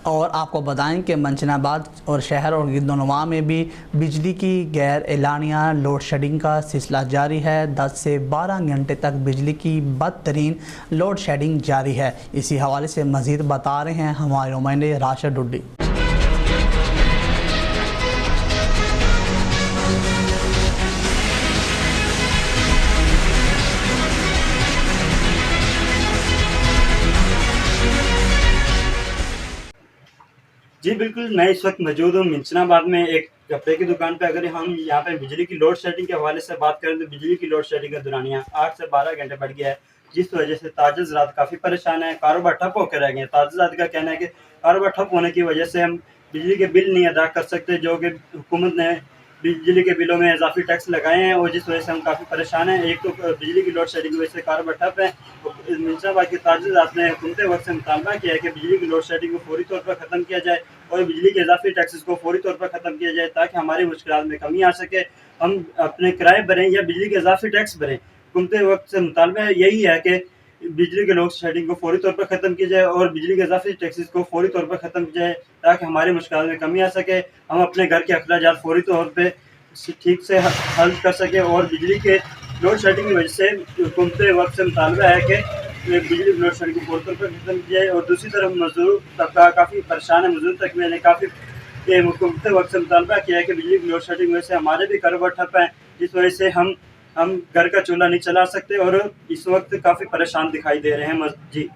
اور آپ کو بتائیں کہ منچن آباد اور شہر اور گردونواں میں بھی بجلی کی غیر اعلانیہ لوڈ شیڈنگ کا سلسلہ جاری ہے۔ 10 سے 12 گھنٹے تک بجلی کی بدترین لوڈ شیڈنگ جاری ہے۔ اسی حوالے سے مزید بتا رہے ہیں ہمارے نمائندے راشد ڈڈی۔ جی بالکل، میں اس وقت موجود ہوں منچن آباد میں ایک کپڑے کی دکان پہ۔ اگر ہم یہاں پہ بجلی کی لوڈ شیڈنگ کے حوالے سے بات کریں تو بجلی کی لوڈ شیڈنگ کا دورانیہ 8 سے 12 گھنٹے بڑھ گیا ہے، جس وجہ سے تاجر حضرات کافی پریشان ہیں، کاروبار ٹھپ ہو کے رہ گئے ہیں۔ تاجر حضرات کا کہنا ہے کہ کاروبار ٹھپ ہونے کی وجہ سے ہم بجلی کے بل نہیں ادا کر سکتے، جو کہ حکومت نے بجلی کے بلوں میں اضافی ٹیکس لگائے ہیں، اور جس وجہ سے ہم کافی پریشان ہیں۔ ایک تو بجلی کی لوڈ شیڈنگ کی وجہ سے کاروبار ٹھپ ہے۔ منچن آباد کے تاجر حضرات نے حکومت وقت سے مطالبہ کیا ہے کہ بجلی کی لوڈ شیڈنگ کو فوری طور پر ختم کیا جائے اور بجلی کے اضافی ٹیکسز کو فوری طور پر ختم کیا جائے، تاکہ ہماری مشکلات میں کمی آ سکے، ہم اپنے کرائے بھریں یا بجلی کے اضافی ٹیکس بھریں۔ حکومت وقت سے مطالبہ یہی ہے کہ بجلی کے لوڈ شیڈنگ کو فوری طور پر ختم کیا جائے اور بجلی کے اضافی ٹیکسز کو فوری طور پر ختم کیا جائے، تاکہ ہماری مشکلات میں کمی آ سکے، ہم اپنے گھر کے اخراجات فوری طور پہ ٹھیک سے حل کر سکیں۔ اور بجلی کے لوڈ شیڈنگ کی وجہ سے حکومت وقت سے مطالبہ ہے کہ بجلی لوڈ شیڈنگ کو فوری طور پر ختم کیا جائے۔ اور دوسری طرف مزدور طبقہ کافی پریشان ہے، مزدور طبقے نے کافی حکومت وقت سے مطالبہ کیا ہے کہ بجلی کی لوڈ شیڈنگ کی وجہ سے ہمارے بھی کاروبار ٹھپ ہیں، جس وجہ سے ہم گھر کا چولہا نہیں چلا سکتے اور اس وقت کافی پریشان دکھائی دے رہے ہیں۔ جی